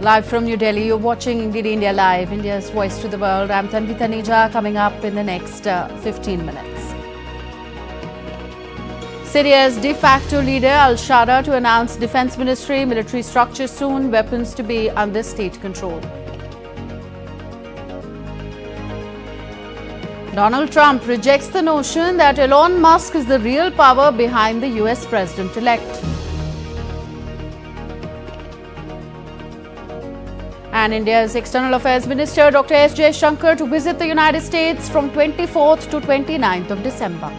Live from New Delhi, you're watching Indeed India Live, India's voice to the world. I'm Tanvi Taneja, coming up in the next 15 minutes. Syria's de facto leader al-Shara to announce defense ministry, military structure soon, weapons to be under state control. Donald Trump rejects the notion that Elon Musk is the real power behind the US president-elect. And India's External Affairs Minister Dr. S. Jaishankar to visit the United States from 24th to 29th of December.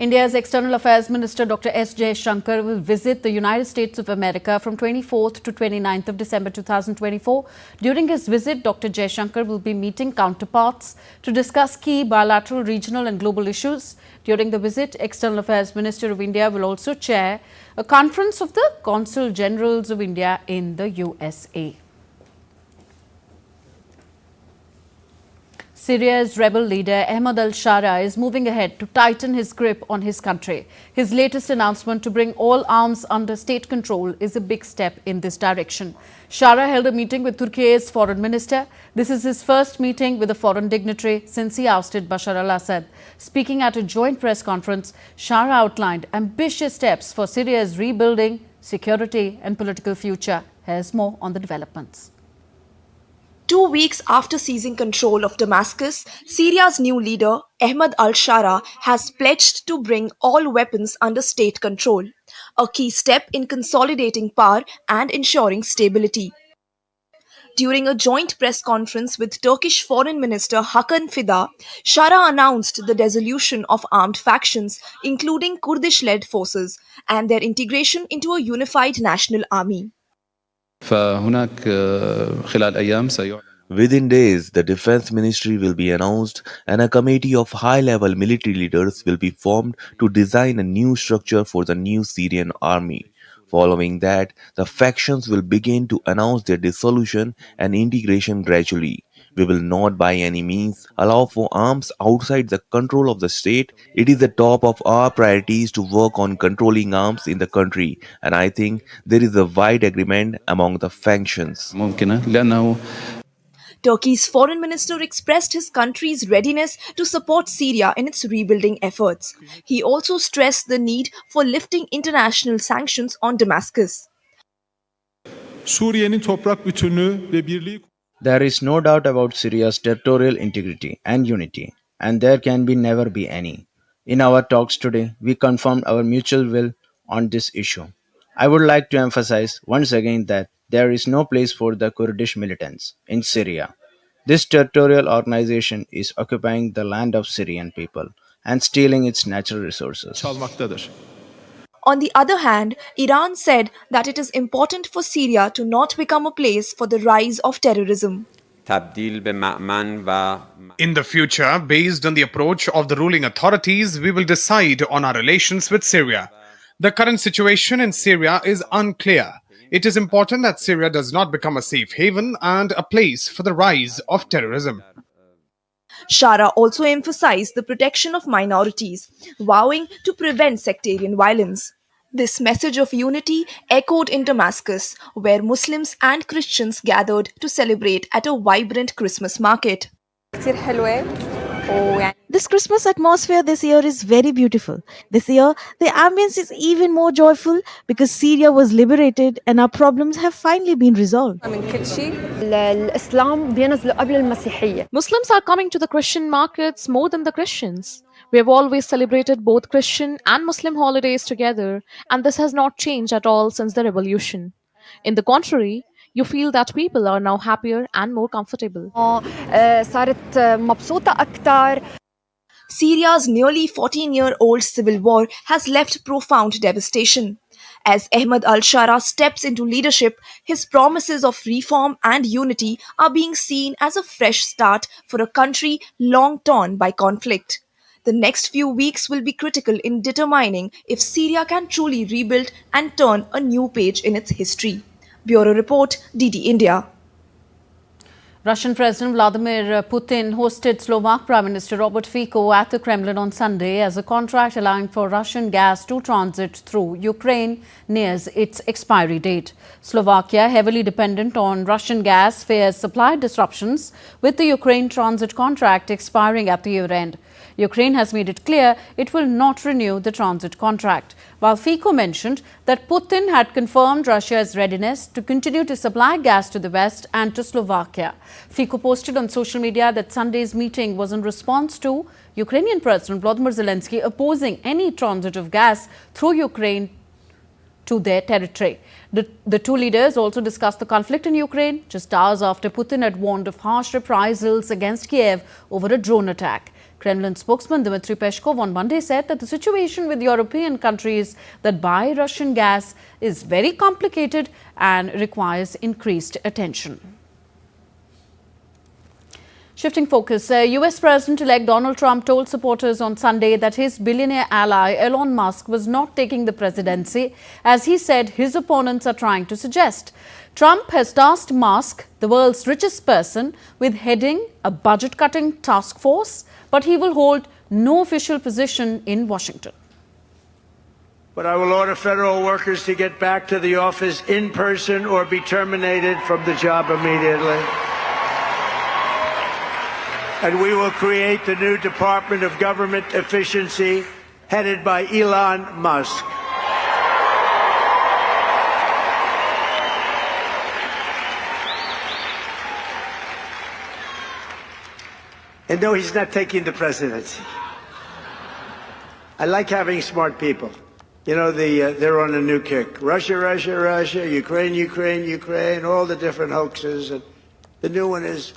India's External Affairs Minister Dr. S. Jaishankar will visit the United States of America from 24th to 29th of December 2024. During his visit, Dr. Jaishankar will be meeting counterparts to discuss key bilateral, regional and global issues. During the visit, External Affairs Minister of India will also chair a conference of the Consul Generals of India in the USA. Syria's rebel leader Ahmad al-Shara is moving ahead to tighten his grip on his country. His latest announcement to bring all arms under state control is a big step in this direction. Shara held a meeting with Turkey's foreign minister. This is his first meeting with a foreign dignitary since he ousted Bashar al-Assad. Speaking at a joint press conference, Shara outlined ambitious steps for Syria's rebuilding, security and political future. Here's more on the developments. 2 weeks after seizing control of Damascus, Syria's new leader, Ahmad al-Shara, has pledged to bring all weapons under state control, a key step in consolidating power and ensuring stability. During a joint press conference with Turkish Foreign Minister Hakan Fidan, Shara announced the dissolution of armed factions, including Kurdish-led forces, and their integration into a unified national army. Within days, the Defense Ministry will be announced and a committee of high-level military leaders will be formed to design a new structure for the new Syrian army. Following that, the factions will begin to announce their dissolution and integration gradually. We will not by any means allow for arms outside the control of the state. It is the top of our priorities to work on controlling arms in the country, and I think there is a wide agreement among the factions. Turkey's foreign minister expressed his country's readiness to support Syria in its rebuilding efforts. He also stressed the need for lifting international sanctions on Damascus. There is no doubt about Syria's territorial integrity and unity, and there can never be any. In our talks today, we confirmed our mutual will on this issue. I would like to emphasize once again that there is no place for the Kurdish militants in Syria. This territorial organization is occupying the land of Syrian people and stealing its natural resources. On the other hand, Iran said that it is important for Syria to not become a place for the rise of terrorism. In the future, based on the approach of the ruling authorities, we will decide on our relations with Syria. The current situation in Syria is unclear. It is important that Syria does not become a safe haven and a place for the rise of terrorism. Shara also emphasized the protection of minorities, vowing to prevent sectarian violence. This message of unity echoed in Damascus, where Muslims and Christians gathered to celebrate at a vibrant Christmas market. This Christmas atmosphere this year is very beautiful. This year, the ambience is even more joyful because Syria was liberated and our problems have finally been resolved. Muslims are coming to the Christian markets more than the Christians. We have always celebrated both Christian and Muslim holidays together, and this has not changed at all since the revolution. In the contrary, you feel that people are now happier and more comfortable. Syria's nearly 14-year-old civil war has left profound devastation. As Ahmad al-Shara steps into leadership, his promises of reform and unity are being seen as a fresh start for a country long torn by conflict. The next few weeks will be critical in determining if Syria can truly rebuild and turn a new page in its history. Bureau Report, DD India. Russian President Vladimir Putin hosted Slovak Prime Minister Robert Fico at the Kremlin on Sunday as a contract allowing for Russian gas to transit through Ukraine nears its expiry date. Slovakia, heavily dependent on Russian gas, faces supply disruptions with the Ukraine transit contract expiring at the year end. Ukraine has made it clear it will not renew the transit contract, while Fico mentioned that Putin had confirmed Russia's readiness to continue to supply gas to the West and to Slovakia. Fico posted on social media that Sunday's meeting was in response to Ukrainian President Volodymyr Zelensky opposing any transit of gas through Ukraine to their territory. The two leaders also discussed the conflict in Ukraine just hours after Putin had warned of harsh reprisals against Kiev over a drone attack. Kremlin spokesman Dmitry Peskov on Monday said that the situation with European countries that buy Russian gas is very complicated and requires increased attention. Shifting focus, US President-elect Donald Trump told supporters on Sunday that his billionaire ally Elon Musk was not taking the presidency, as he said his opponents are trying to suggest. Trump has tasked Musk, the world's richest person, with heading a budget-cutting task force, but he will hold no official position in Washington. But I will order federal workers to get back to the office in person or be terminated from the job immediately. And we will create the new Department of Government Efficiency headed by Elon Musk. And no, he's not taking the presidency. I like having smart people. You know, they're on a new kick. Russia, Russia, Russia, Ukraine, Ukraine, Ukraine, all the different hoaxes. And the new one is,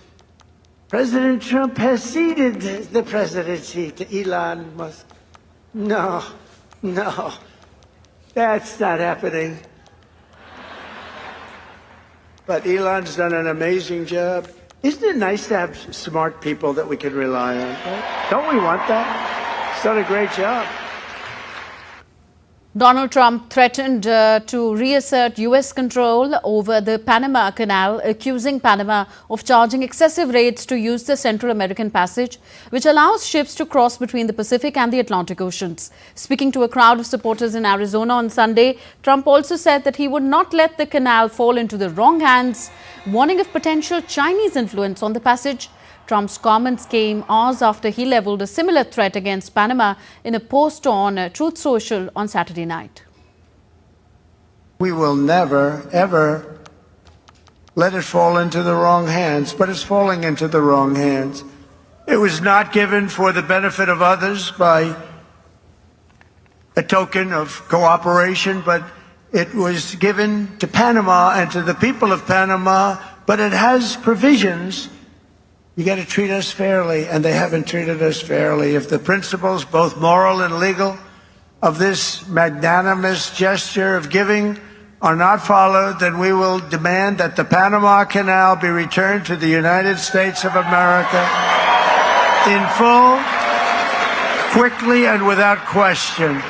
President Trump has ceded the presidency to Elon Musk. No, no, that's not happening. But Elon's done an amazing job. Isn't it nice to have smart people that we can rely on? Right? Don't we want that? He's done a great job. Donald Trump threatened to reassert U.S. control over the Panama Canal, accusing Panama of charging excessive rates to use the Central American Passage, which allows ships to cross between the Pacific and the Atlantic Oceans. Speaking to a crowd of supporters in Arizona on Sunday, Trump also said that he would not let the canal fall into the wrong hands, warning of potential Chinese influence on the passage. Trump's comments came hours after he leveled a similar threat against Panama in a post on Truth Social on Saturday night. We will never, ever let it fall into the wrong hands, but it's falling into the wrong hands. It was not given for the benefit of others by a token of cooperation, but it was given to Panama and to the people of Panama, but it has provisions. You got to treat us fairly, and they haven't treated us fairly. If the principles, both moral and legal, of this magnanimous gesture of giving are not followed, then we will demand that the Panama Canal be returned to the United States of America in full, quickly, and without question.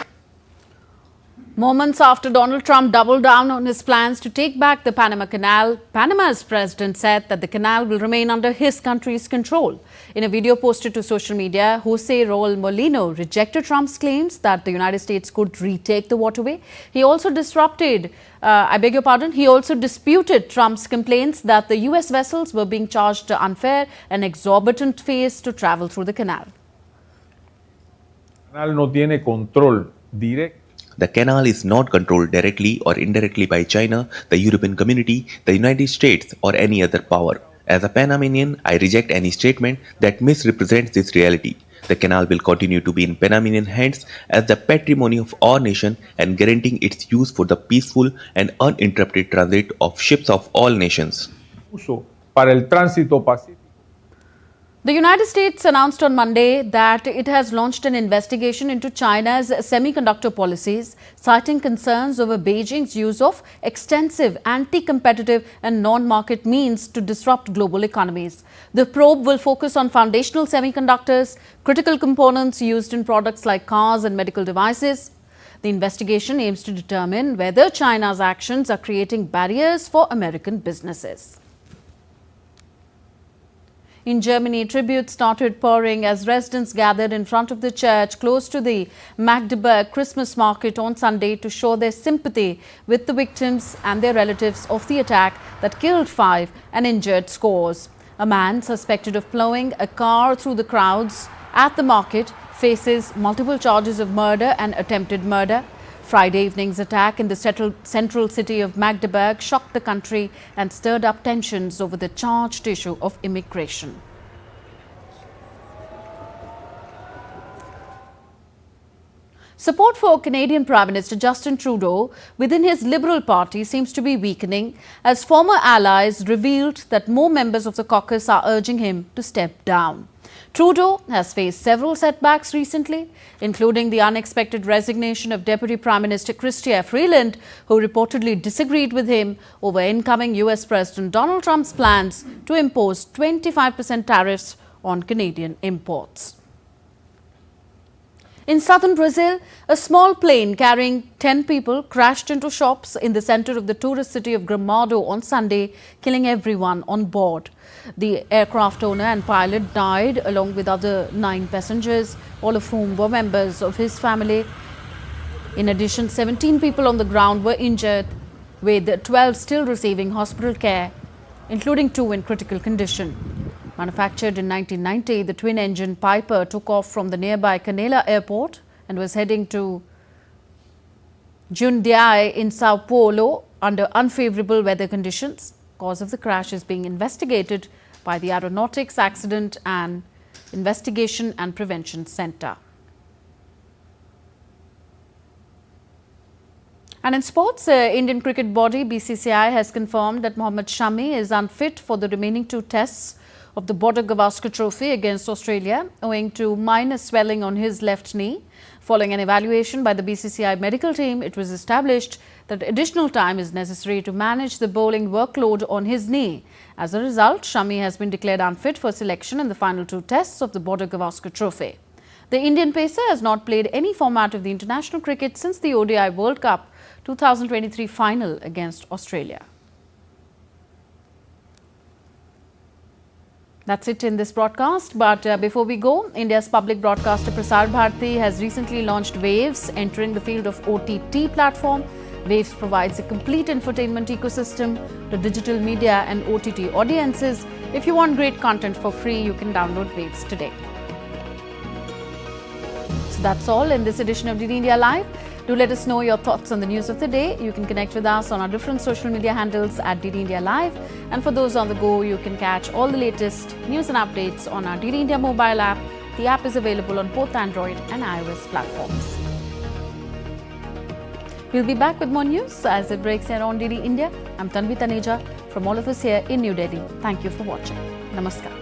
Moments after Donald Trump doubled down on his plans to take back the Panama Canal, Panama's president said that the canal will remain under his country's control. In a video posted to social media, Jose Raul Molino rejected Trump's claims that the United States could retake the waterway. He also disputed Trump's complaints that the U.S. vessels were being charged unfair and exorbitant fees to travel through the canal. El canal no tiene control directo. The canal is not controlled directly or indirectly by China, the European Community, the United States, or any other power. As a Panamanian, I reject any statement that misrepresents this reality. The canal will continue to be in Panamanian hands as the patrimony of our nation and guaranteeing its use for the peaceful and uninterrupted transit of ships of all nations. Uso para el tránsito pacífico. The United States announced on Monday that it has launched an investigation into China's semiconductor policies, citing concerns over Beijing's use of extensive anti-competitive and non-market means to disrupt global economies. The probe will focus on foundational semiconductors, critical components used in products like cars and medical devices. The investigation aims to determine whether China's actions are creating barriers for American businesses. In Germany, tributes started pouring as residents gathered in front of the church close to the Magdeburg Christmas market on Sunday to show their sympathy with the victims and their relatives of the attack that killed 5 and injured scores. A man suspected of plowing a car through the crowds at the market faces multiple charges of murder and attempted murder. Friday evening's attack in the central city of Magdeburg shocked the country and stirred up tensions over the charged issue of immigration. Support for Canadian Prime Minister Justin Trudeau within his Liberal Party seems to be weakening as former allies revealed that more members of the caucus are urging him to step down. Trudeau has faced several setbacks recently, including the unexpected resignation of Deputy Prime Minister Chrystia Freeland, who reportedly disagreed with him over incoming US President Donald Trump's plans to impose 25% tariffs on Canadian imports. In southern Brazil, a small plane carrying 10 people crashed into shops in the center of the tourist city of Gramado on Sunday, killing everyone on board. The aircraft owner and pilot died along with other 9 passengers, all of whom were members of his family. In addition, 17 people on the ground were injured, with 12 still receiving hospital care, including 2 in critical condition. Manufactured in 1990, the twin-engine Piper took off from the nearby Canela airport and was heading to Jundiaí in Sao Paulo under unfavorable weather conditions. Cause of the crash is being investigated by the Aeronautics Accident and Investigation and Prevention Center. And in sports, Indian cricket body BCCI has confirmed that Mohammad Shami is unfit for the remaining 2 tests of the Border Gavaskar Trophy against Australia owing to minor swelling on his left knee. Following an evaluation by the BCCI medical team, it was established that additional time is necessary to manage the bowling workload on his knee. As a result, Shami has been declared unfit for selection in the final 2 tests of the Border Gavaskar Trophy. The Indian pacer has not played any format of the international cricket since the ODI World Cup 2023 final against Australia. That's it in this broadcast. But before we go, India's public broadcaster Prasar Bharati has recently launched Waves, entering the field of OTT platform. Waves provides a complete infotainment ecosystem to digital media and OTT audiences. If you want great content for free, you can download Waves today. So that's all in this edition of DD India Live. Do let us know your thoughts on the news of the day. You can connect with us on our different social media handles at DD India Live. And for those on the go, you can catch all the latest news and updates on our DD India mobile app. The app is available on both Android and iOS platforms. We'll be back with more news as it breaks here on DD India. I'm Tanvi Taneja from all of us here in New Delhi. Thank you for watching. Namaskar.